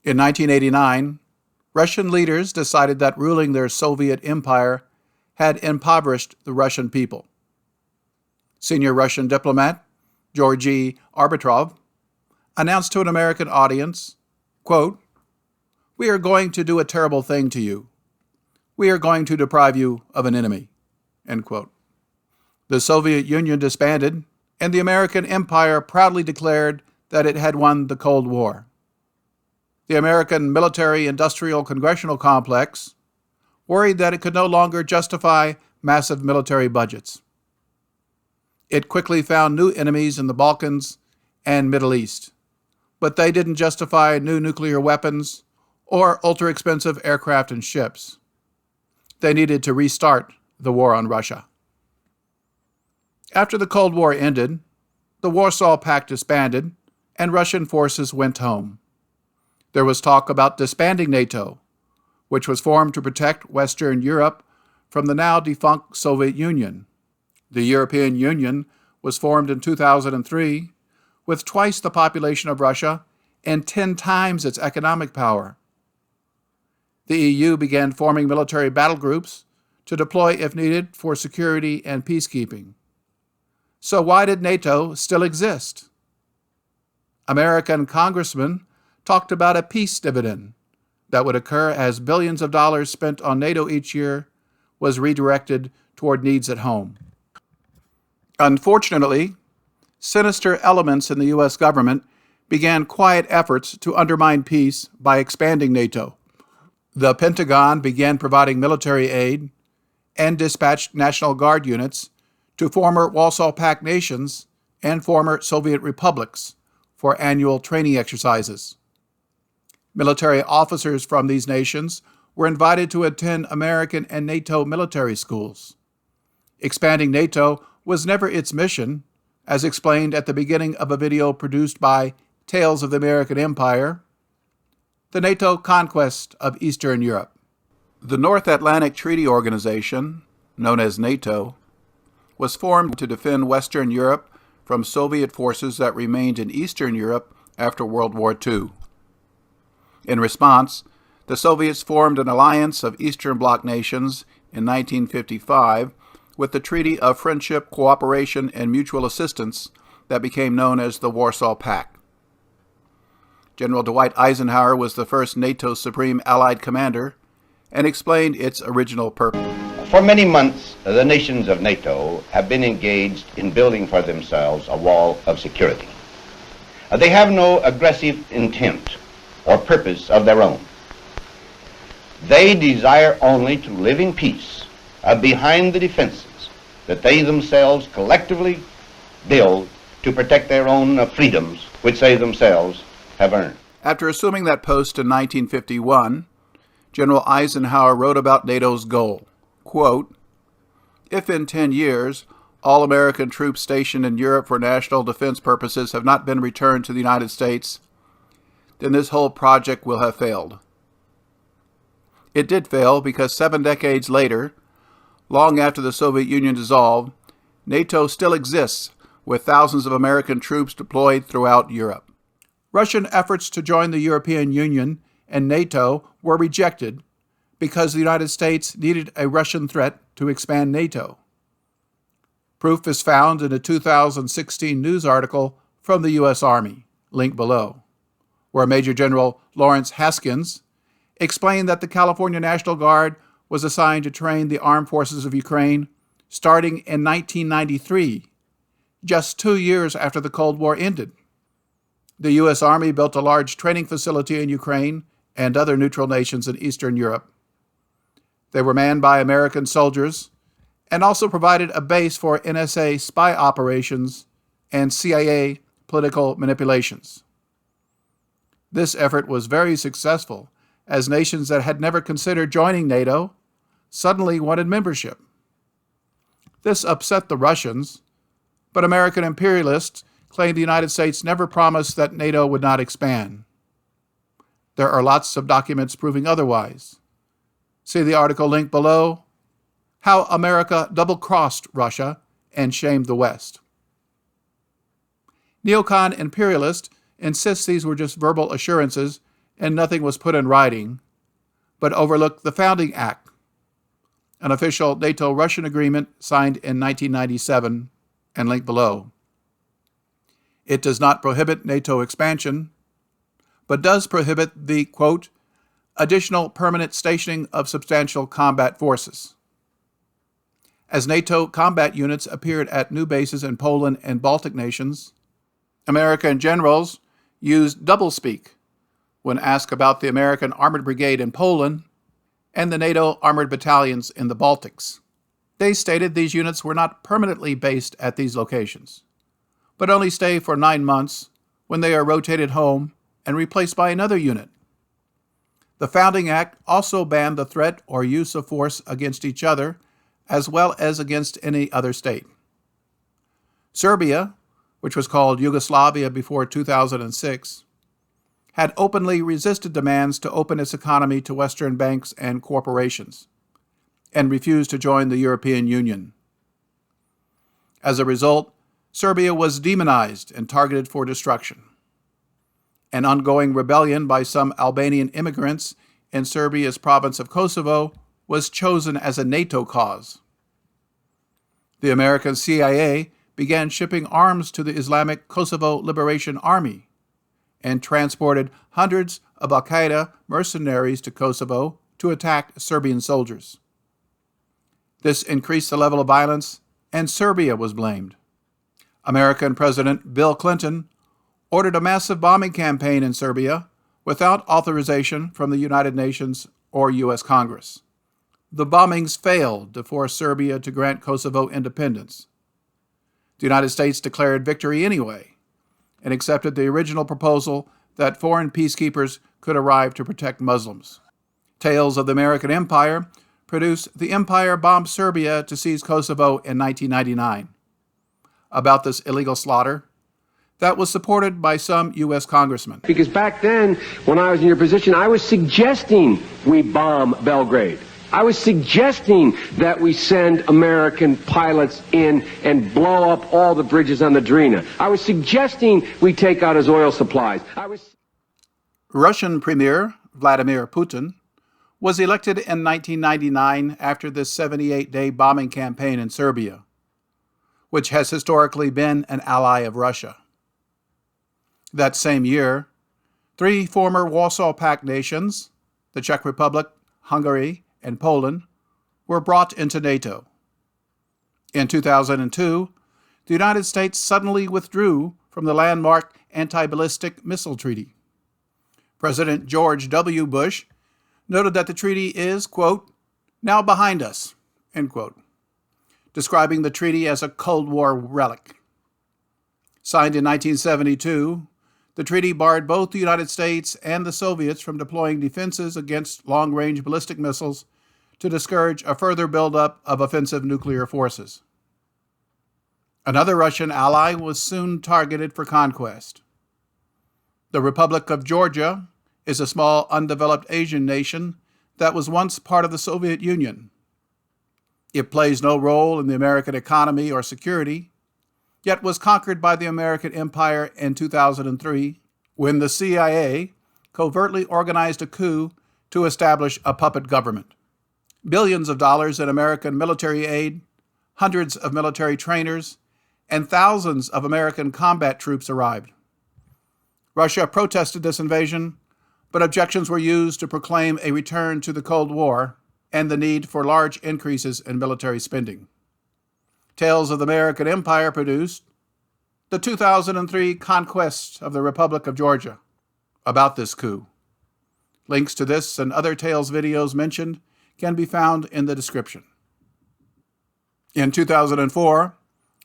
In 1989, Russian leaders decided that ruling their Soviet empire had impoverished the Russian people. Senior Russian diplomat Georgy Arbitrov announced to an American audience, quote, "We are going to do a terrible thing to you. We are going to deprive you of an enemy," end quote. The Soviet Union disbanded, and the American empire proudly declared that it had won the Cold War. The American military-industrial congressional complex worried that it could no longer justify massive military budgets. It quickly found new enemies in the Balkans and Middle East, but they didn't justify new nuclear weapons or ultra-expensive aircraft and ships. They needed to restart the war on Russia. After the Cold War ended, the Warsaw Pact disbanded, and Russian forces went home. There was talk about disbanding NATO, which was formed to protect Western Europe from the now defunct Soviet Union. The European Union was formed in 2003 with twice the population of Russia and 10 times its economic power. The EU began forming military battle groups to deploy if needed for security and peacekeeping. So why did NATO still exist? American congressmen talked about a peace dividend that would occur as billions of dollars spent on NATO each year was redirected toward needs at home. Unfortunately, sinister elements in the U.S. government began quiet efforts to undermine peace by expanding NATO. The Pentagon began providing military aid and dispatched National Guard units to former Warsaw Pact nations and former Soviet republics for annual training exercises. Military officers from these nations were invited to attend American and NATO military schools. Expanding NATO was never its mission, as explained at the beginning of a video produced by Tales of the American Empire, the NATO conquest of Eastern Europe. The North Atlantic Treaty Organization, known as NATO, was formed to defend Western Europe from Soviet forces that remained in Eastern Europe after World War II. In response, the Soviets formed an alliance of Eastern Bloc nations in 1955 with the Treaty of Friendship, Cooperation, and Mutual Assistance that became known as the Warsaw Pact. General Dwight Eisenhower was the first NATO Supreme Allied Commander and explained its original purpose. For many months, the nations of NATO have been engaged in building for themselves a wall of security. They have no aggressive intent or purpose of their own. They desire only to live in peace behind the defenses that they themselves collectively build to protect their own freedoms, which they themselves have earned. After assuming that post in 1951, General Eisenhower wrote about NATO's goal, quote, "If in 10 years all American troops stationed in Europe for national defense purposes have not been returned to the United States, then this whole project will have failed." It did fail because 7 decades later, long after the Soviet Union dissolved, NATO still exists with thousands of American troops deployed throughout Europe. Russian efforts to join the European Union and NATO were rejected because the United States needed a Russian threat to expand NATO. Proof is found in a 2016 news article from the U.S. Army, link below, where Major General Lawrence Haskins explained that the California National Guard was assigned to train the armed forces of Ukraine starting in 1993, just 2 years after the Cold War ended. The U.S. Army built a large training facility in Ukraine and other neutral nations in Eastern Europe. They were manned by American soldiers and also provided a base for NSA spy operations and CIA political manipulations. This effort was very successful, as nations that had never considered joining NATO suddenly wanted membership. This upset the Russians, but American imperialists claimed the United States never promised that NATO would not expand. There are lots of documents proving otherwise. See the article linked below, How America Double-Crossed Russia and Shamed the West. Neocon imperialists insist these were just verbal assurances and nothing was put in writing, but overlook the Founding Act, an official NATO-Russian agreement signed in 1997 and linked below. It does not prohibit NATO expansion, but does prohibit the, quote, additional permanent stationing of substantial combat forces. As NATO combat units appeared at new bases in Poland and Baltic nations, American generals used doublespeak when asked about the American Armored Brigade in Poland and the NATO armored battalions in the Baltics. They stated these units were not permanently based at these locations, but only stay for 9 months when they are rotated home and replaced by another unit. The Founding Act also banned the threat or use of force against each other, as well as against any other state. Serbia, which was called Yugoslavia before 2006, had openly resisted demands to open its economy to Western banks and corporations, and refused to join the European Union. As a result, Serbia was demonized and targeted for destruction. An ongoing rebellion by some Albanian immigrants in Serbia's province of Kosovo was chosen as a NATO cause. The American CIA began shipping arms to the Islamic Kosovo Liberation Army and transported hundreds of al-Qaeda mercenaries to Kosovo to attack Serbian soldiers. This increased the level of violence, and Serbia was blamed. American President Bill Clinton ordered a massive bombing campaign in Serbia without authorization from the United Nations or U.S. Congress. The bombings failed to force Serbia to grant Kosovo independence. The United States declared victory anyway and accepted the original proposal that foreign peacekeepers could arrive to protect Muslims. Tales of the American Empire produced The Empire Bombed Serbia to Seize Kosovo in 1999. About this illegal slaughter, that was supported by some U.S. congressmen. Because back then, when I was in your position, I was suggesting we bomb Belgrade. I was suggesting that we send American pilots in and blow up all the bridges on the Drina. I was suggesting we take out his oil supplies. Russian Premier Vladimir Putin was elected in 1999 after this 78-day bombing campaign in Serbia, which has historically been an ally of Russia. That same year, 3 former Warsaw Pact nations, the Czech Republic, Hungary, and Poland, were brought into NATO. In 2002, the United States suddenly withdrew from the landmark anti-ballistic missile treaty. President George W. Bush noted that the treaty is, quote, now behind us, end quote, describing the treaty as a Cold War relic. Signed in 1972, the treaty barred both the United States and the Soviets from deploying defenses against long-range ballistic missiles to discourage a further buildup of offensive nuclear forces. Another Russian ally was soon targeted for conquest. The Republic of Georgia is a small, undeveloped Asian nation that was once part of the Soviet Union. It plays no role in the American economy or security, yet was conquered by the American Empire in 2003 when the CIA covertly organized a coup to establish a puppet government. Billions of dollars in American military aid, hundreds of military trainers, and thousands of American combat troops arrived. Russia protested this invasion, but objections were used to proclaim a return to the Cold War and the need for large increases in military spending. Tales of the American Empire produced the 2003 conquest of the Republic of Georgia. About this coup. Links to this and other Tales videos mentioned can be found in the description. In 2004,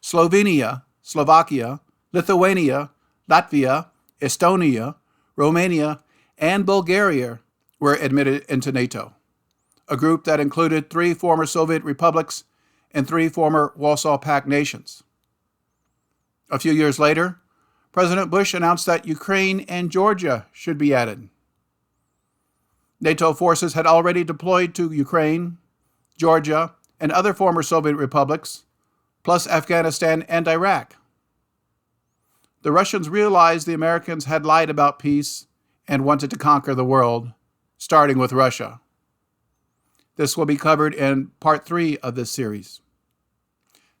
Slovenia, Slovakia, Lithuania, Latvia, Estonia, Romania, and Bulgaria were admitted into NATO, a group that included 3 former Soviet republics and 3 former Warsaw Pact nations. A few years later, President Bush announced that Ukraine and Georgia should be added. NATO forces had already deployed to Ukraine, Georgia, and other former Soviet republics, plus Afghanistan and Iraq. The Russians realized the Americans had lied about peace and wanted to conquer the world, starting with Russia. This will be covered in Part 3 of this series.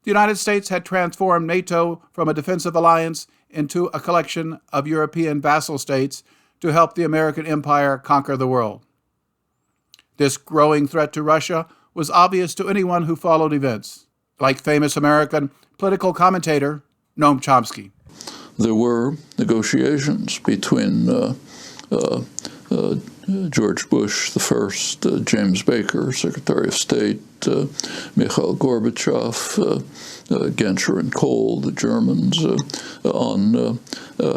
The United States had transformed NATO from a defensive alliance into a collection of European vassal states to help the American empire conquer the world. This growing threat to Russia was obvious to anyone who followed events, like famous American political commentator Noam Chomsky. There were negotiations between George Bush the First, James Baker, Secretary of State, Mikhail Gorbachev, Genscher and Kohl, the Germans, on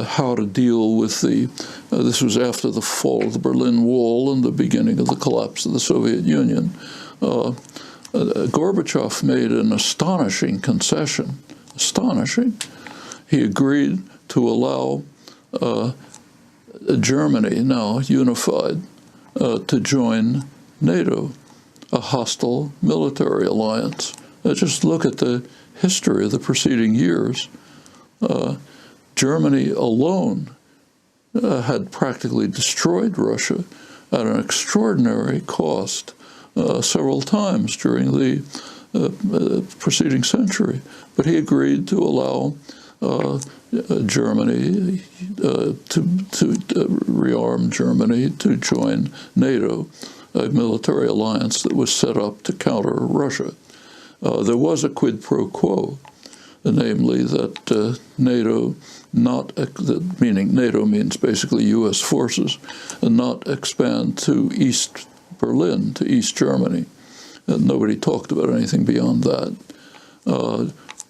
how to deal with this was after the fall of the Berlin Wall and the beginning of the collapse of the Soviet Union. Gorbachev made an astonishing concession. Astonishing. He agreed to allow Germany, now unified, to join NATO, a hostile military alliance. Just look at the history of the preceding years. Germany alone had practically destroyed Russia at an extraordinary cost several times during the preceding century. But he agreed to allow Germany to rearm Germany to join NATO, a military alliance that was set up to counter Russia. There was a quid pro quo, namely that NATO meaning NATO means basically U.S. forces, and not expand to East Berlin, to East Germany. And nobody talked about anything beyond that.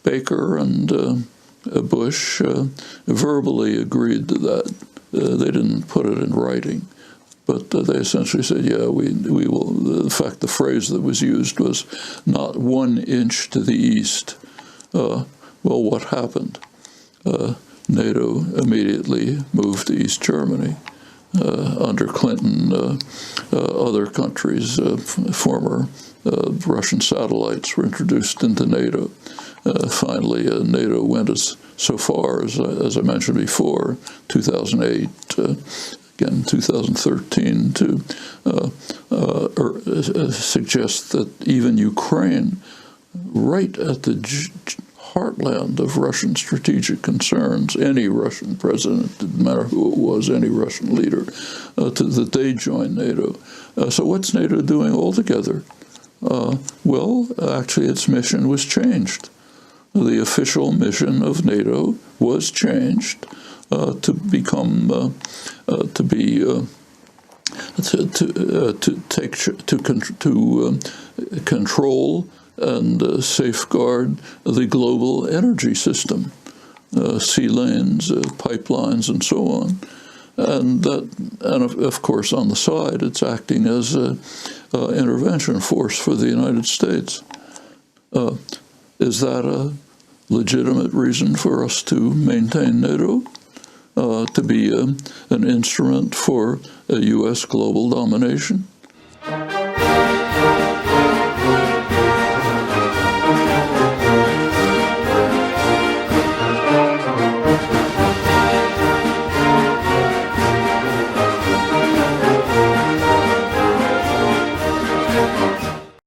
Baker and Bush verbally agreed to that. They didn't put it in writing, but they essentially said, yeah, we will. In fact, the phrase that was used was not 1 inch to the east. Well, what happened? NATO immediately moved to East Germany. Under Clinton, other countries, former Russian satellites were introduced into NATO. Finally, NATO went so far as I mentioned before, 2008, again 2013, to suggest that even Ukraine, right at the heartland of Russian strategic concerns, any Russian president, didn't matter who it was, any Russian leader, that they join NATO. So what's NATO doing altogether? Well, actually, its mission was changed. The official mission of NATO was changed to become control and safeguard the global energy system, sea lanes, pipelines, and so on. And of course, on the side, it's acting as an intervention force for the United States. Is that a legitimate reason for us to maintain NATO? To be an instrument for a U.S. global domination?